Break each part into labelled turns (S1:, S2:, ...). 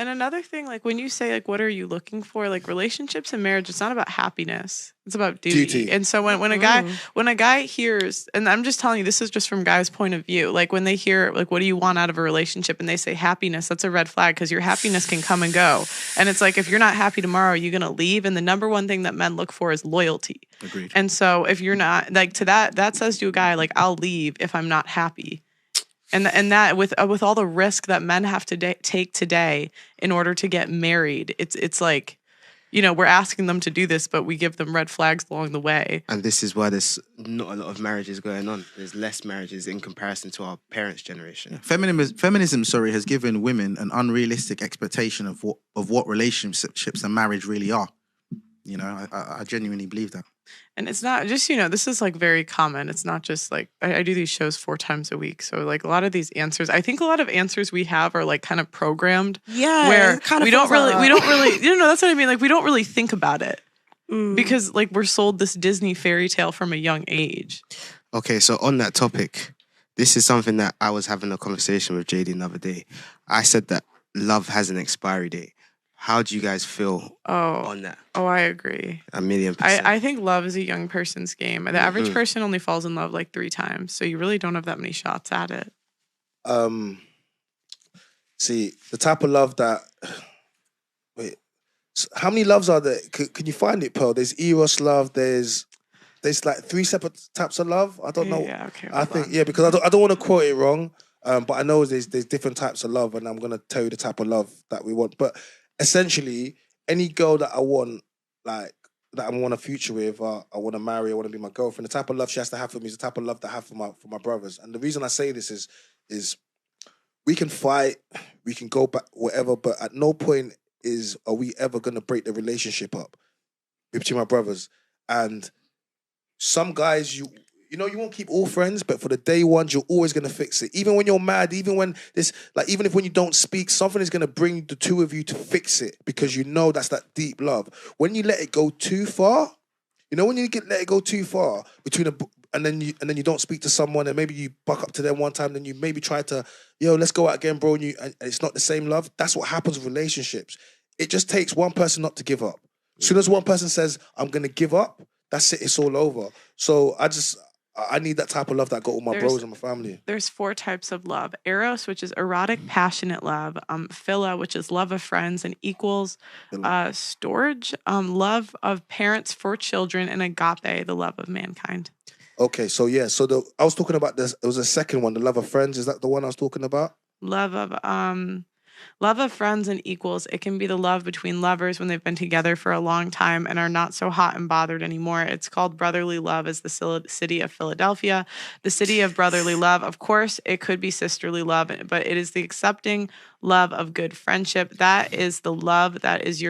S1: And another thing, like when you say like, what are you looking for? Like relationships and marriage, it's not about happiness. It's about duty. And so when a guy hears, and I'm just telling you, this is just from guys' point of view. Like when they hear like, what do you want out of a relationship? And they say happiness, that's a red flag because your happiness can come and go. And it's like, if you're not happy tomorrow, you're going to leave. And the number one thing that men look for is loyalty.
S2: Agreed.
S1: And so if you're not like to that says to a guy, like, I'll leave if I'm not happy. And that with all the risk that men have to take today in order to get married, it's like, you know, we're asking them to do this, but we give them red flags along the way.
S3: And this is why there's not a lot of marriages going on. There's less marriages in comparison to our parents' generation.
S2: Feminism, has given women an unrealistic expectation of what relationships and marriage really are. You know, I genuinely believe that.
S1: And it's not just, you know, this is like very common. It's not just like, I do these shows 4 times a week. So like a lot of these answers, I think a lot of answers we have are like kind of programmed.
S4: Yeah.
S1: Where we don't really, you know, that's what I mean. Like we don't really think about it because like we're sold this Disney fairy tale from a young age.
S3: Okay. So on that topic, this is something that I was having a conversation with JD the other day. I said that love has an expiry date. How do you guys feel on that?
S1: Oh, I agree.
S3: 1,000,000%.
S1: I think love is a young person's game. The average person only falls in love like 3 times. So you really don't have that many shots at it.
S5: See, the type of love that... Wait. How many loves are there? Can you find it, Pearl? There's Eros love. There's like 3 separate types of love. I don't know.
S1: Yeah, okay.
S5: I think, because I don't want to quote it wrong. But I know there's different types of love, and I'm going to tell you the type of love that we want. But... essentially, any girl that I want, like, that I want a future with, I want to marry, I want to be my girlfriend, the type of love she has to have for me is the type of love that I have for my brothers. And the reason I say this is we can fight, we can go back, whatever, but at no point are we ever going to break the relationship up between my brothers. And some guys, you won't keep all friends, but for the day ones, you're always going to fix it. Even when you're mad, even when when you don't speak, something is going to bring the two of you to fix it because you know that's that deep love. When you let it go too far, when you let it go too far and then you don't speak to someone and maybe you buck up to them one time, then you maybe try to, let's go out again, bro, and it's not the same love. That's what happens with relationships. It just takes one person not to give up. As soon as one person says, I'm going to give up, that's it, it's all over. So I need that type of love that I got with my bros and my family.
S1: There's 4 types of love. Eros, which is erotic, passionate love. Philia, which is love of friends and equals. Storge, love of parents for children. And agape, the love of mankind.
S5: Okay, so yeah. So I was talking about this. It was a second one, the love of friends. Is that the one I was talking about?
S1: Love of friends and equals. It can be the love between lovers when they've been together for a long time and are not so hot and bothered anymore. It's called brotherly love as the city of Philadelphia. The city of brotherly love. Of course, it could be sisterly love, but it is the accepting love of good friendship. That is the love that is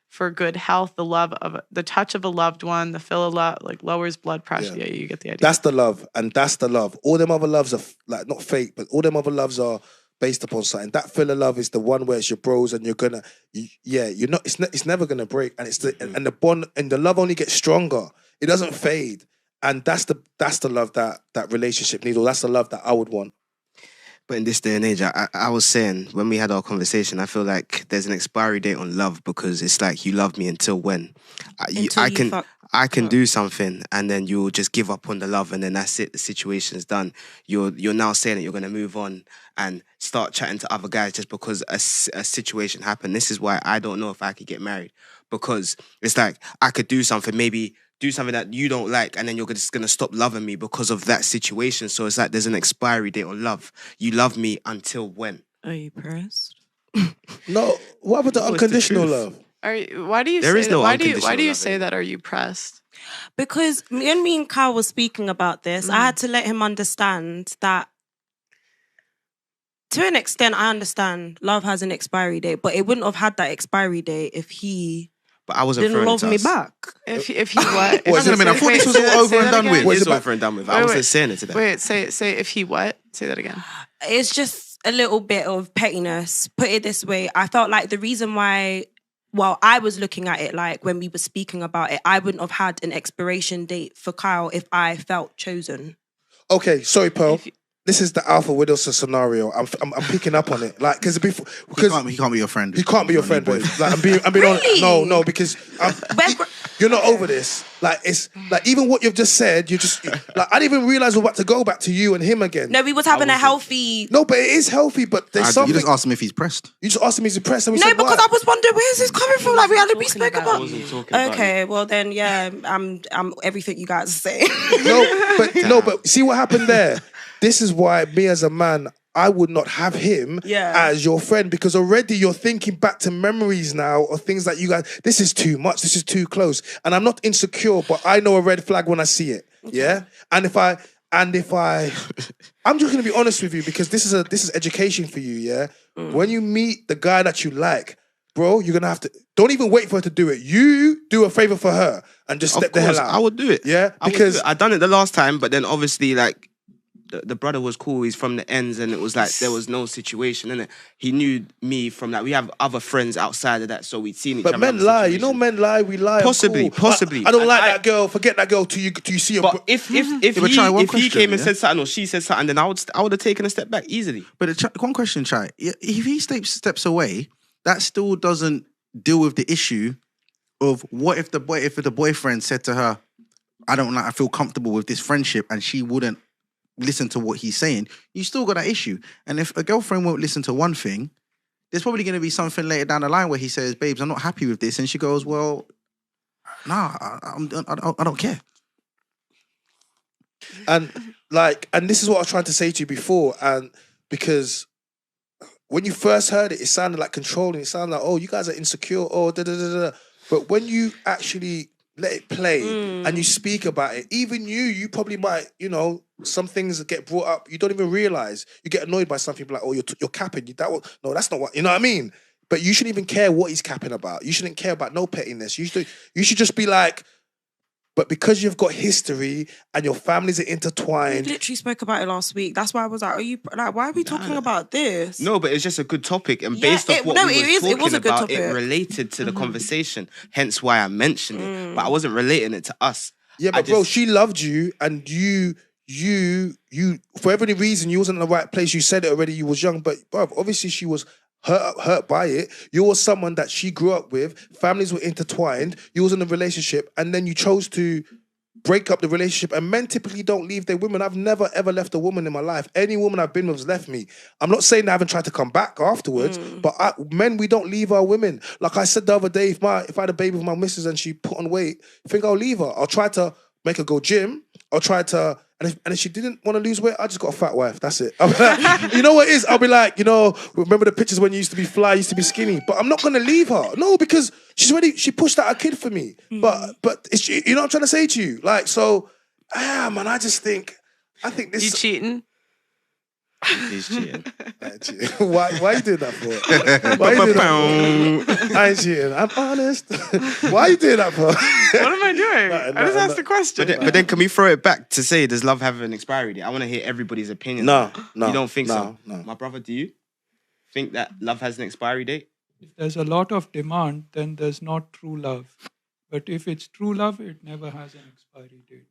S1: for good health, the love of the touch of a loved one, the feel of love, like lowers blood pressure. Yeah, you get the idea.
S5: That's the love, and that's the love. All them other loves are like not fake, but all them other loves are based upon something. That filler love is the one where it's your bros and you're gonna, you're not. It's never gonna break, and it's and the bond and the love only gets stronger. It doesn't fade, and that's the love that relationship needs. Or that's the love that I would want.
S3: But in this day and age, I was saying when we had our conversation, I feel like there's an expiry date on love because it's like you love me until when? I can do something and then you'll just give up on the love and then that's it. The situation's done. You're now saying that you're going to move on and start chatting to other guys just because a situation happened. This is why I don't know if I could get married because it's like I could do something, maybe do something that you don't like and then you're just going to stop loving me because of that situation. So it's like there's an expiry date on love. You love me until when?
S4: Are you pressed?
S5: No. What about the unconditional love?
S1: Why do you say that? Are you pressed?
S4: Because me and Kyle was speaking about this. I had to let him understand that to an extent I understand love has an expiry date, but it wouldn't have had that expiry date if he didn't love me back.
S1: If he what?
S2: Wait a minute, I thought this was all over and done with.
S3: It is over and done with. I wasn't saying it today.
S1: Wait, say if he what? Say that again.
S4: It's just a little bit of pettiness. Put it this way, I felt like the reason why, well, I was looking at it like when we were speaking about it, I wouldn't have had an expiration date for Kyle if I felt chosen.
S5: Okay, sorry, Pearl. this is the alpha widow scenario. I'm picking up on it, like because
S2: he can't be your friend.
S5: He can't be your friend, babe. Like I'm being
S4: Really?
S5: honest. No, because you're not over this. Like it's like even what you've just said, you just like I didn't even realize we're about to go back to you and him again.
S4: No, we was having a healthy.
S5: No, but it is healthy. But there's something.
S2: You just asked him if he's pressed.
S5: You just asked him if he's pressed, and we
S4: No,
S5: said
S4: because
S5: why?
S4: I was wondering where's this coming from. Like we spoke about.
S3: I wasn't talking about
S4: Okay, well then, yeah, I'm everything you guys are saying.
S5: But see what happened there. This is why me as a man, I would not have him as your friend because already you're thinking back to memories now or things that you guys. This is too much. This is too close. And I'm not insecure, but I know a red flag when I see it. Okay. Yeah. And if I, I'm just gonna be honest with you because this is education for you. Yeah. When you meet the guy that you like, bro, you're gonna have to. Don't even wait for her to do it. You do a favor for her and just step the hell out.
S3: I would do it.
S5: Yeah.
S3: Because I done it the last time, but then obviously like. The brother was cool. He's from the ends, and it was like there was no situation in it. He knew me from that. We have other friends outside of that, so we'd seen each other.
S5: But men lie. You know, men lie. We lie.
S3: Possibly.
S5: I don't like that girl. Forget that girl till you see her.
S3: But if he came and said something or she said something, then I would have taken a step back easily.
S2: But one question, Chai. If he steps away, that still doesn't deal with the issue of what if the boyfriend said to her, I feel comfortable with this friendship, and she wouldn't listen to what he's saying. You still got that issue. And if a girlfriend won't listen to one thing, there's probably going to be something later down the line where he says, babes, I'm not happy with this. And she goes, well, nah, I don't care.
S5: And this is what I was trying to say to you before. And because when you first heard it sounded like controlling. It sounded like, oh, you guys are insecure. Oh, da da da da. But when you actually let it play and you speak about it, even you probably might, some things that get brought up, you don't even realize. You get annoyed by something like, oh, you're capping. No, that's not what, you know what I mean? But you shouldn't even care what he's capping about. You shouldn't care about no pettiness. You should just be like, but because you've got history and your families are intertwined.
S4: We literally spoke about it last week. That's why I was like, why are we talking about this?
S3: No, but it's just a good topic. And based off what we were talking about, it related to the conversation. Hence why I mentioned it. But I wasn't relating it to us.
S5: Yeah, but bro, she loved you and you, for every reason, you wasn't in the right place. You said it already, you was young. But bro, obviously she was hurt by it. You were someone that she grew up with. Families were intertwined. You was in a relationship, and then you chose to break up the relationship. And men typically don't leave their women. I've never ever left a woman in my life. Any woman I've been with has left me. I'm not saying I haven't tried to come back afterwards, but men, we don't leave our women. Like I said the other day, if I had a baby with my missus and she put on weight, I think I'll leave her. I'll try to make her go gym. I'll try to. And if she didn't want to lose weight, I just got a fat wife. That's it. I'll be like, you know what it is? I'll be like, remember the pictures when you used to be fly, used to be skinny? But I'm not going to leave her. No, because she pushed out a kid for me. But it's, you know what I'm trying to say to you? Like, so, man, I think this...
S1: You cheating?
S3: He's cheating.
S5: Why are you doing that for? Why you doing that for? I ain't cheating. I'm honest. Why are you doing that for?
S1: What am I doing? I just asked the question.
S3: But then can we throw it back to say, does love have an expiry date? I want to hear everybody's opinion.
S5: No.
S3: You don't think so?
S5: No.
S3: My brother, do you think that love has an expiry date?
S6: If there's a lot of demand, then there's not true love. But if it's true love, it never has an expiry date.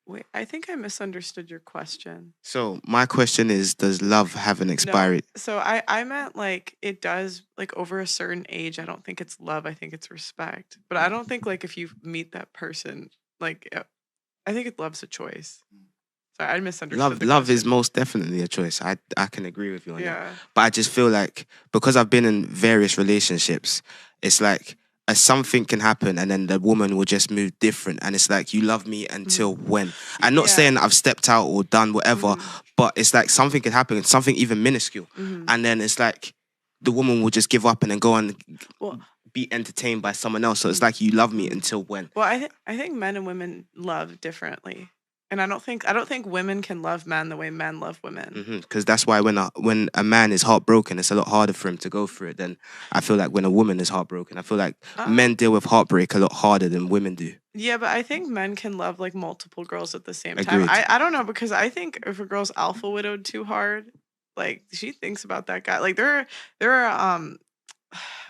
S1: Wait, I think I misunderstood your question.
S3: So my question is, does love have an expiry?
S1: No. So I meant like it does, like over a certain age. I don't think it's love. I think it's respect. But I don't think like if you meet that person, like I think love's a choice. Sorry, I misunderstood.
S3: Love is most definitely a choice. I can agree with you on that. But I just feel like because I've been in various relationships, it's like something can happen and then the woman will just move different. And it's like, you love me until when? I'm not saying I've stepped out or done whatever, but it's like something can happen, something even minuscule. And then it's like the woman will just give up and then go and be entertained by someone else. So it's like, you love me until when?
S1: Well, I think men and women love differently. And I don't think women can love men the way men love women.
S3: Because that's why when a man is heartbroken, it's a lot harder for him to go through it than I feel like when a woman is heartbroken. I feel like men deal with heartbreak a lot harder than women do.
S1: Yeah, but I think men can love like multiple girls at the same
S3: Agreed.
S1: time. I don't know, because I think if a girl's alpha widowed too hard, like she thinks about that guy. Like there are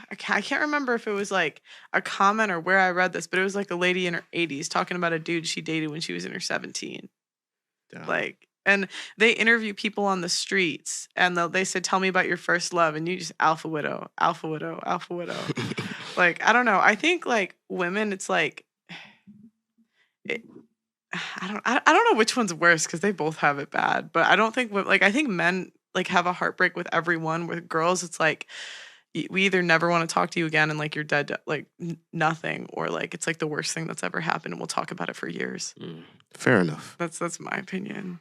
S1: I can't remember if it was like a comment or where I read this, but it was like a lady in her 80s talking about a dude she dated when she was in her 17.
S3: Damn.
S1: Like, And they interview people on the streets, and they say, "Tell me about your first love," and you just alpha widow, alpha widow, alpha widow. Like, I don't know. I think like women, it's like, I don't know which one's worse because they both have it bad. But I don't think like I think men like have a heartbreak with everyone. With girls, it's like we either never want to talk to you again and like you're dead to, like nothing, or like it's like the worst thing that's ever happened and we'll talk about it for years.
S3: Fair enough.
S1: That's my opinion.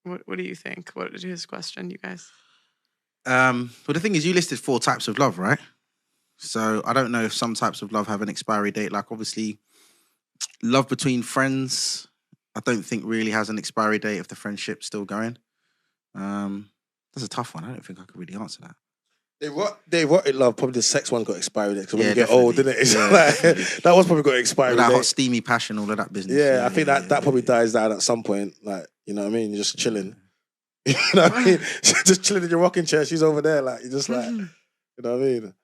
S1: What do you think? What is his question, you guys?
S2: Well, the thing is, you listed 4 types of love, right? So I don't know if some types of love have an expiry date. Like obviously, love between friends, I don't think really has an expiry date if the friendship's still going. That's a tough one. I don't think I could really answer that.
S5: They rotted love. Probably the sex one got expiry date. Because when you get
S2: definitely.
S5: old, didn't it? It's like, that one's probably got expiry
S2: That
S5: date.
S2: hot, steamy passion, all of that business.
S5: Yeah, I think that probably dies down at some point. Like, you know what I mean? You're just chilling. You know what I mean? Just chilling in your rocking chair. She's over there. Like, you're just like, you know what I mean?